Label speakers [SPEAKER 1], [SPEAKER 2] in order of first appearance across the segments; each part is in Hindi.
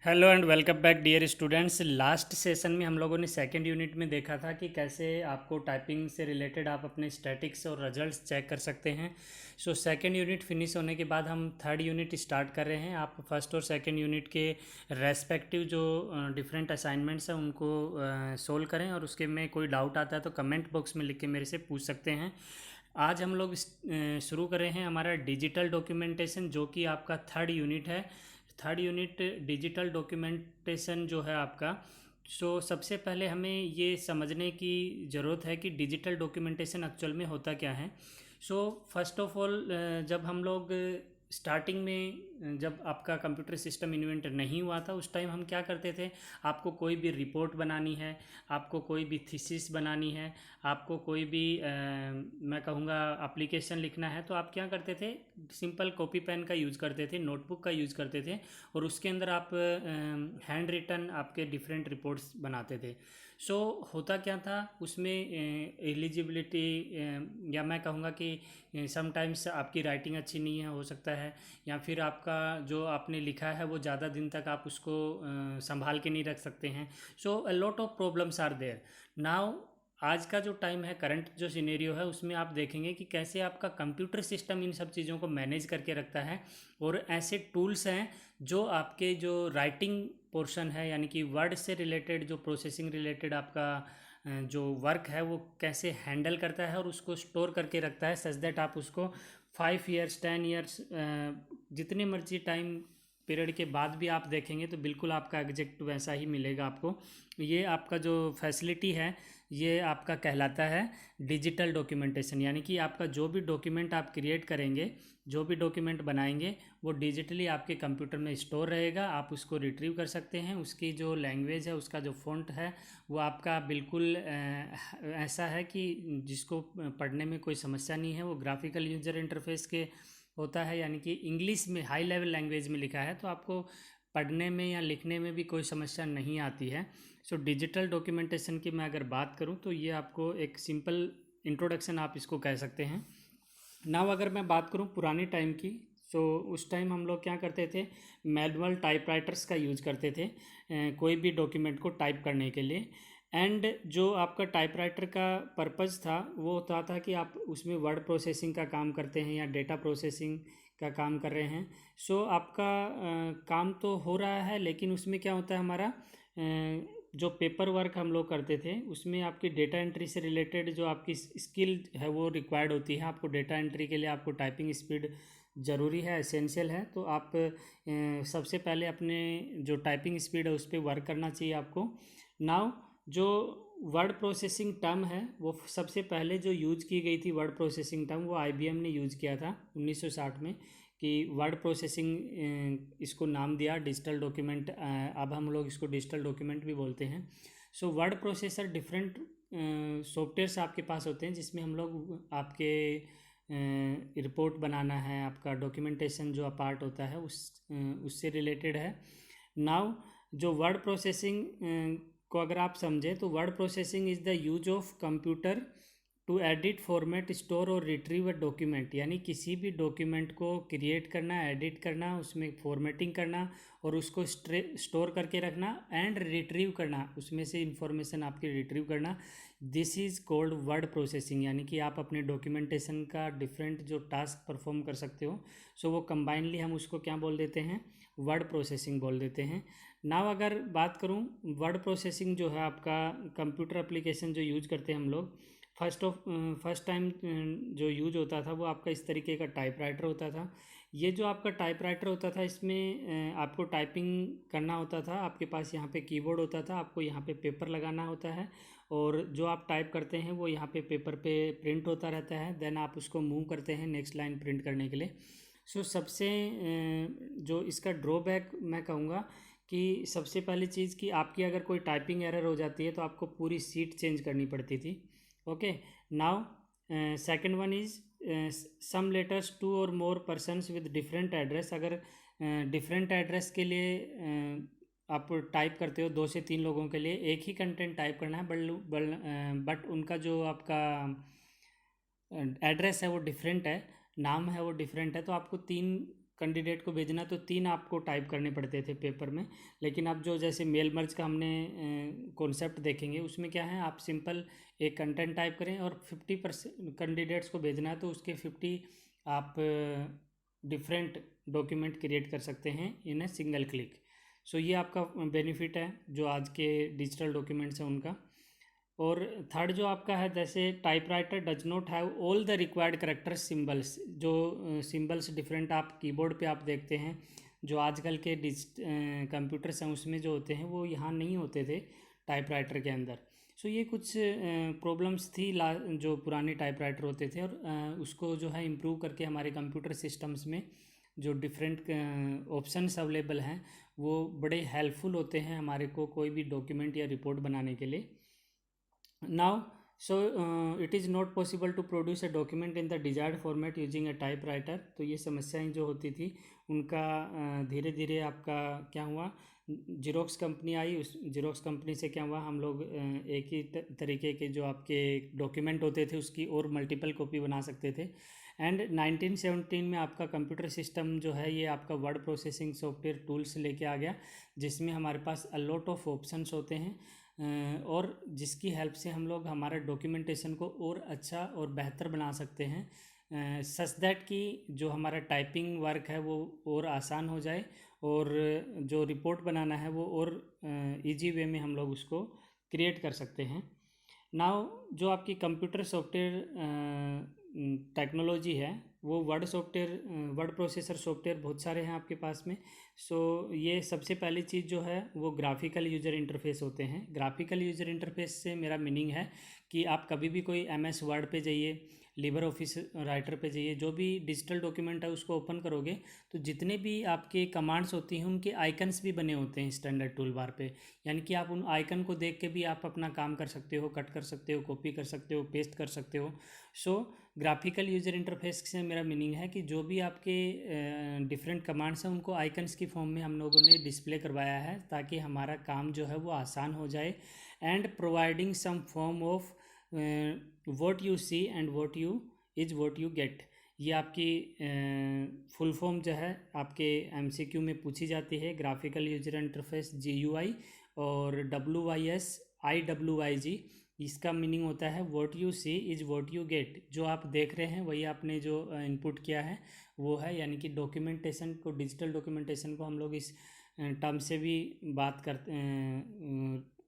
[SPEAKER 1] Hello and welcome back dear students. Last session में हम लोगों ने सेकंड यूनिट में देखा था कि कैसे आपको टाइपिंग से रिलेटेड आप अपने स्टैटिक्स और रिजल्ट्स चेक कर सकते हैं। सो सेकंड यूनिट फिनिश होने के बाद हम थर्ड यूनिट स्टार्ट कर रहे हैं। आप फर्स्ट और सेकंड यूनिट के रेस्पेक्टिव जो डिफरेंट असाइनमेंट्स हैं उनको सोल्व करें, और उसके में कोई डाउट आता है तो कमेंट बॉक्स में लिख के मेरे से पूछ सकते हैं। आज हम लोग शुरू कर रहे हैं हमारा डिजिटल डॉक्यूमेंटेशन, जो कि आपका थर्ड यूनिट है। थर्ड यूनिट डिजिटल डॉक्यूमेंटेशन जो है आपका। सबसे पहले हमें ये समझने की ज़रूरत है कि डिजिटल डॉक्यूमेंटेशन एक्चुअल में होता क्या है। फर्स्ट ऑफ ऑल, जब हम लोग स्टार्टिंग में जब आपका कंप्यूटर सिस्टम इन्वेंट नहीं हुआ था उस टाइम हम क्या करते थे। आपको कोई भी रिपोर्ट बनानी है, आपको कोई भी थीसिस बनानी है, आपको कोई भी मैं कहूँगा एप्लीकेशन लिखना है, तो आप क्या करते थे, सिंपल कॉपी पेन का यूज़ करते थे, नोटबुक का यूज़ करते थे, और उसके अंदर आप हैंड रिटन आपके डिफरेंट रिपोर्ट्स बनाते थे। होता क्या था उसमें, एलिजिबिलिटी, या मैं कहूँगा कि समटाइम्स आपकी राइटिंग अच्छी नहीं है, हो सकता है, या फिर आपका जो आपने लिखा है वो ज़्यादा दिन तक आप उसको संभाल के नहीं रख सकते हैं। A lot of problems are there now. आज का जो टाइम है, करंट जो सिनेरियो है, उसमें आप देखेंगे कि कैसे आपका कंप्यूटर सिस्टम इन सब चीज़ों को मैनेज करके रखता है, और ऐसे टूल्स हैं जो आपके जो राइटिंग पोर्शन है, यानी कि वर्ड से रिलेटेड जो प्रोसेसिंग रिलेटेड आपका जो वर्क है वो कैसे हैंडल करता है और उसको स्टोर करके रखता है, सच दैट आप उसको 5 ईयर्स 10 ईयर्स जितने मर्जी टाइम पीरियड के बाद भी आप देखेंगे तो बिल्कुल आपका एग्जैक्ट वैसा ही मिलेगा आपको। ये आपका जो फैसिलिटी है ये आपका कहलाता है डिजिटल डॉक्यूमेंटेशन, यानी कि आपका जो भी डॉक्यूमेंट आप क्रिएट करेंगे, जो भी डॉक्यूमेंट बनाएंगे, वो डिजिटली आपके कंप्यूटर में स्टोर रहेगा। आप उसको रिट्रीव कर सकते हैं। उसकी जो लैंग्वेज है, उसका जो फ़ॉन्ट है, वो आपका बिल्कुल ऐसा है कि जिसको पढ़ने में कोई समस्या नहीं है। वो ग्राफिकल यूजर इंटरफेस के होता है, यानी कि इंग्लिश में हाई लेवल लैंग्वेज में लिखा है, तो आपको पढ़ने में या लिखने में भी कोई समस्या नहीं आती है। डिजिटल डॉक्यूमेंटेशन की मैं अगर बात करूँ तो ये आपको एक सिंपल इंट्रोडक्शन आप इसको कह सकते हैं। नाउ अगर मैं बात करूँ पुराने टाइम की, उस टाइम हम लोग क्या करते थे, मैनुअल टाइपराइटर्स का यूज़ करते थे कोई भी डॉक्यूमेंट को टाइप करने के लिए। एंड जो आपका टाइपराइटर का पर्पज़ था वो होता था कि आप उसमें वर्ड प्रोसेसिंग का काम करते हैं या डेटा प्रोसेसिंग का काम कर रहे हैं। आपका काम तो हो रहा है, लेकिन उसमें क्या होता है, हमारा जो पेपर वर्क हम लोग करते थे उसमें आपकी डेटा एंट्री से रिलेटेड जो आपकी स्किल है वो रिक्वायर्ड होती है। आपको डेटा एंट्री के लिए आपको टाइपिंग स्पीड ज़रूरी है, एसेंशियल है। तो आप सबसे पहले अपने जो टाइपिंग स्पीड है उस पर वर्क करना चाहिए आपको। नाउ जो वर्ड प्रोसेसिंग टर्म है वो सबसे पहले जो यूज़ की गई थी वर्ड प्रोसेसिंग टर्म, वो आईबीएम ने यूज़ किया था 1960 में, कि वर्ड प्रोसेसिंग इसको नाम दिया डिजिटल डॉक्यूमेंट। अब हम लोग इसको डिजिटल डॉक्यूमेंट भी बोलते हैं। वर्ड प्रोसेसर डिफरेंट सॉफ्टवेयर्स आपके पास होते हैं जिसमें हम लोग आपके रिपोर्ट बनाना है, आपका डॉक्यूमेंटेशन जो पार्ट होता है उससे रिलेटेड है। नाउ जो वर्ड प्रोसेसिंग को अगर आप समझें तो word processing is the use of computer to edit, format, store और रिट्रीव अ डॉक्यूमेंट, यानी किसी भी डॉक्यूमेंट को क्रिएट करना, एडिट करना, उसमें फॉर्मेटिंग करना और उसको स्टोर करके रखना, एंड रिट्रीव करना, उसमें से इंफॉर्मेशन आपकी रिट्रीव करना। This is called word processing, यानी कि आप अपने डॉक्यूमेंटेशन का डिफरेंट जो टास्क परफॉर्म कर सकते हो, वो कंबाइनली हम उसको क्या बोल देते हैं, वर्ड प्रोसेसिंग बोल देते हैं। नाउ अगर बात करूं, वर्ड प्रोसेसिंग जो है आपका कंप्यूटर एप्लीकेशन जो यूज करते हैं हम लोग, फर्स्ट टाइम जो यूज होता था वो आपका इस तरीके का टाइपराइटर होता था। ये जो आपका टाइपराइटर होता था इसमें आपको टाइपिंग करना होता था। आपके पास यहाँ पे कीबोर्ड होता था, आपको यहाँ पे पेपर लगाना होता है, और जो आप टाइप करते हैं वो यहाँ पे पेपर पे प्रिंट होता रहता है। देन आप उसको मूव करते हैं नेक्स्ट लाइन प्रिंट करने के लिए। सबसे जो इसका ड्रॉबैक मैं कहूँगा कि सबसे पहली चीज़ कि आपकी अगर कोई टाइपिंग एरर हो जाती है तो आपको पूरी सीट चेंज करनी पड़ती थी। Okay, now second one is some letters to or more persons with different address. अगर डिफरेंट एड्रेस के लिए आप टाइप करते हो, 2 से 3 लोगों के लिए एक ही कंटेंट टाइप करना है, बट उनका जो आपका एड्रेस है वो डिफरेंट है, नाम है वो डिफरेंट है, तो आपको 3 कैंडिडेट को भेजना तो 3 आपको टाइप करने पड़ते थे पेपर में, लेकिन अब जो जैसे मेल मर्ज का हमने कॉन्सेप्ट देखेंगे उसमें क्या है, आप सिंपल एक कंटेंट टाइप करें और 50% कैंडिडेट्स को भेजना है तो उसके 50 आप डिफरेंट डॉक्यूमेंट क्रिएट कर सकते हैं इन ए सिंगल क्लिक। सो ये आपका बेनिफिट है जो आज के डिजिटल डॉक्यूमेंट्स हैं उनका। और थर्ड जो आपका है, जैसे typewriter does not have all the required character symbols, जो सिंबल्स डिफरेंट आप कीबोर्ड पे आप देखते हैं जो आजकल के कंप्यूटर्स हैं उसमें जो होते हैं वो यहाँ नहीं होते थे टाइपराइटर के अंदर। सो ये कुछ प्रॉब्लम्स थी जो पुराने टाइपराइटर होते थे, और उसको जो है इम्प्रूव करके हमारे कंप्यूटर सिस्टम्स में जो डिफरेंट ऑप्शंस अवेलेबल हैं वो बड़े हेल्पफुल होते हैं हमारे को कोई भी डॉक्यूमेंट या रिपोर्ट बनाने के लिए। Now so it is not possible to produce a document in the desired format using a typewriter. तो ये समस्याएं जो होती थी उनका धीरे धीरे आपका क्या हुआ, जीरोक्स कंपनी आई, उस जीरोक्स कंपनी से क्या हुआ, हम लोग एक ही तरीके के जो आपके डॉक्यूमेंट होते थे उसकी और मल्टीपल कॉपी बना सकते थे। एंड 1917 में आपका कंप्यूटर सिस्टम जो है ये आपका वर्ड प्रोसेसिंग सॉफ्टवेयर टूल्स लेके आ गया, जिसमें हमारे पास अ लॉट ऑफ ऑप्शंस होते हैं और जिसकी हेल्प से हम लोग हमारा डॉक्यूमेंटेशन को और अच्छा और बेहतर बना सकते हैं, सच दैट कि जो हमारा टाइपिंग वर्क है वो और आसान हो जाए और जो रिपोर्ट बनाना है वो और इजी वे में हम लोग उसको क्रिएट कर सकते हैं। नाउ जो आपकी कंप्यूटर सॉफ्टवेयर टेक्नोलॉजी है वो वर्ड प्रोसेसर सॉफ्टवेयर बहुत सारे हैं आपके पास में। सो ये सबसे पहली चीज़ जो है वो ग्राफिकल यूज़र इंटरफेस होते हैं। ग्राफिकल यूज़र इंटरफेस से मेरा मीनिंग है कि आप कभी भी कोई MS वर्ड पे जाइए, लिबर ऑफिस राइटर पे जाइए, जो भी डिजिटल डॉक्यूमेंट है उसको ओपन करोगे तो जितने भी आपके कमांड्स होती हैं उनके आइकन्स भी बने होते हैं स्टैंडर्ड टूल बार पे, यानी कि आप उन आइकन को देख के भी आप अपना काम कर सकते हो, कट कर सकते हो, कॉपी कर सकते हो, पेस्ट कर सकते हो। सो ग्राफिकल यूज़र इंटरफेस से मेरा मीनिंग है कि जो भी आपके डिफरेंट कमांड्स हैं उनको आइकन्स की फॉर्म में हम लोगों ने डिस्प्ले करवाया है ताकि हमारा काम जो है वो आसान हो जाए। And providing some form of what you see and what you is what you get, ये आपकी फुल फॉर्म जो है आपके MCQ में पूछी जाती है। ग्राफिकल यूजर इंटरफेस GUI और WYSIWYG, इसका मीनिंग होता है what you see is what you get. जो आप देख रहे हैं वही आपने जो इनपुट किया है वो है, यानी कि डॉक्यूमेंटेशन को, डिजिटल डॉक्यूमेंटेशन को हम लोग इस टर्म से भी बात करते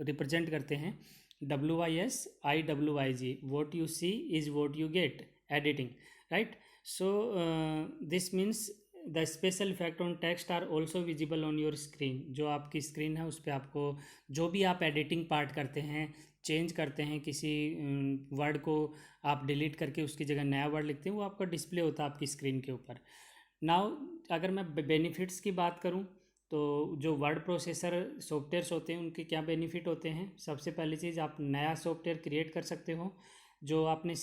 [SPEAKER 1] रिप्रेजेंट करते हैं। WYSIWYG, what you see is what you get, editing, right. So this means the special effect on text are also visible on your screen. जो आपकी स्क्रीन है उस पर आपको जो भी आप एडिटिंग पार्ट करते हैं, चेंज करते हैं, किसी वर्ड को आप डिलीट करके उसकी जगह नया वर्ड लिखते हैं, वो आपका डिस्प्ले होता है आपकी स्क्रीन के ऊपर। नाउ अगर मैं बेनिफिट्स की बात करूं तो जो वर्ड प्रोसेसर सॉफ्टवेयर्स होते हैं उनके क्या बेनिफिट होते हैं। सबसे पहली चीज़, आप नया सॉफ्टवेयर क्रिएट कर सकते हो। जो आपने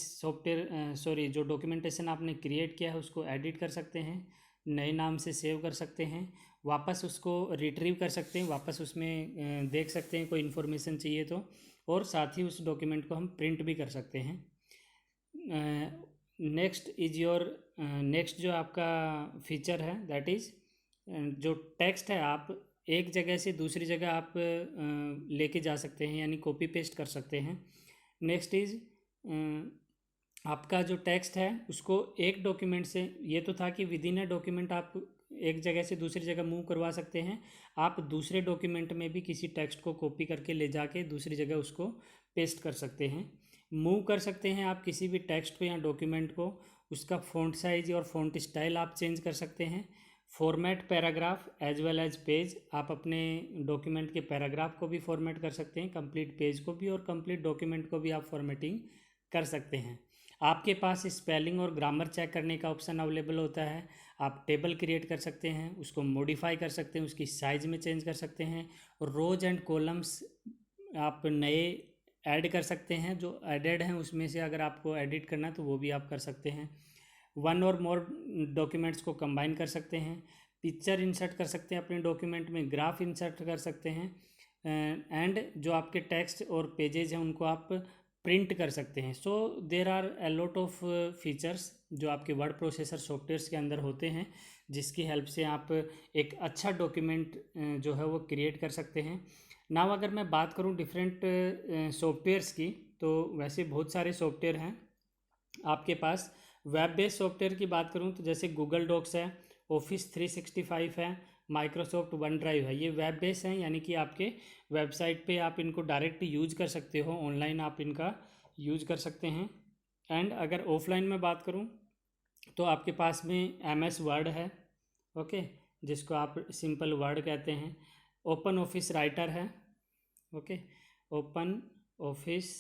[SPEAKER 1] जो डॉक्यूमेंटेशन आपने क्रिएट किया है उसको एडिट कर सकते हैं, नए नाम से सेव कर सकते हैं, वापस उसको रिट्रीव कर सकते हैं, वापस उसमें देख सकते हैं कोई इन्फॉर्मेशन चाहिए तो, और साथ ही उस डॉक्यूमेंट को हम प्रिंट भी कर सकते हैं। नेक्स्ट जो आपका फीचर है दैट इज़ जो टेक्स्ट है आप एक जगह से दूसरी जगह आप लेके जा सकते हैं, यानी कॉपी पेस्ट कर सकते हैं। नेक्स्ट इज़ आपका जो टेक्स्ट है उसको एक डॉक्यूमेंट से, ये तो था कि विद इन ए डॉक्यूमेंट आप एक जगह से दूसरी जगह मूव करवा सकते हैं, आप दूसरे डॉक्यूमेंट में भी किसी टेक्स्ट को कॉपी करके ले जाके दूसरी जगह उसको पेस्ट कर सकते हैं। मूव कर सकते हैं आप किसी भी टेक्स्ट को या डॉक्यूमेंट को, उसका फ़ॉन्ट साइज और फ़ॉन्ट स्टाइल आप चेंज कर सकते हैं। Format paragraph as well as page, आप अपने डॉक्यूमेंट के पैराग्राफ को भी फॉर्मेट कर सकते हैं, कंप्लीट पेज को भी, और कंप्लीट डॉक्यूमेंट को भी आप फॉर्मेटिंग कर सकते हैं। आपके पास स्पेलिंग और ग्रामर चेक करने का ऑप्शन अवेलेबल होता है। आप टेबल क्रिएट कर सकते हैं, उसको मॉडिफाई कर सकते हैं, उसकी साइज़ में चेंज कर सकते हैं, और रोज एंड कॉलम्स आप नए ऐड कर सकते हैं, जो एडेड हैं उसमें से अगर आपको एडिट करना है तो वो भी आप कर सकते हैं। वन और मोर डॉक्यूमेंट्स को कंबाइन कर सकते हैं, पिक्चर इंसर्ट कर सकते हैं अपने डॉक्यूमेंट में, ग्राफ इंसर्ट कर सकते हैं, एंड जो आपके टेक्स्ट और पेजेज हैं उनको आप प्रिंट कर सकते हैं। So there are a lot of features जो आपके वर्ड प्रोसेसर सॉफ्टवेयर्स के अंदर होते हैं, जिसकी हेल्प से आप एक अच्छा डॉक्यूमेंट जो है वो क्रिएट कर सकते हैं। नाउ अगर मैं बात करूं डिफरेंट सॉफ्टवेयर्स की, तो वैसे बहुत सारे सॉफ्टवेयर हैं आपके पास। वेब बेस्ड सॉफ्टवेयर की बात करूं तो जैसे गूगल डॉक्स है, ऑफिस 365 है, माइक्रोसॉफ्ट वन ड्राइव है। ये वेब बेस्ड हैं, यानी कि आपके वेबसाइट पे आप इनको डायरेक्ट यूज कर सकते हो, ऑनलाइन आप इनका यूज कर सकते हैं। एंड अगर ऑफलाइन में बात करूं तो आपके पास में एम एस वर्ड है, ओके, जिसको आप सिंपल वर्ड कहते हैं। ओपन ऑफिस राइटर है, ओके, ओपन ऑफिस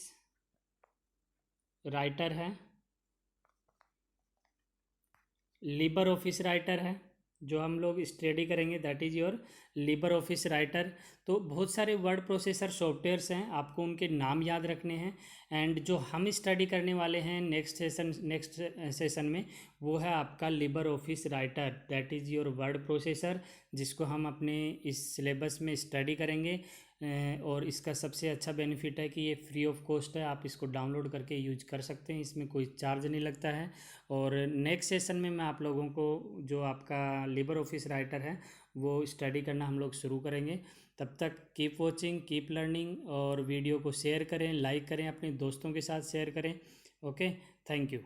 [SPEAKER 1] राइटर है। लिबर ऑफिस राइटर है, जो हम लोग स्टडी करेंगे, that is your Libre office writer. तो बहुत सारे वर्ड प्रोसेसर सॉफ्टवेयर्स हैं, आपको उनके नाम याद रखने हैं। एंड जो हम स्टडी करने वाले हैं नेक्स्ट सेशन में, वो है आपका Libre office writer, that is your word processor, जिसको हम अपने इस सिलेबस में स्टडी करेंगे। और इसका सबसे अच्छा बेनिफिट है कि ये फ्री ऑफ कॉस्ट है, आप इसको डाउनलोड करके यूज कर सकते हैं, इसमें कोई चार्ज नहीं लगता है। और नेक्स्ट सेशन में मैं आप लोगों को जो आपका लिबर ऑफिस राइटर है वो स्टडी करना हम लोग शुरू करेंगे। तब तक कीप वॉचिंग, कीप लर्निंग, और वीडियो को शेयर करें, लाइक करें, अपने दोस्तों के साथ शेयर करें। Okay, thank you.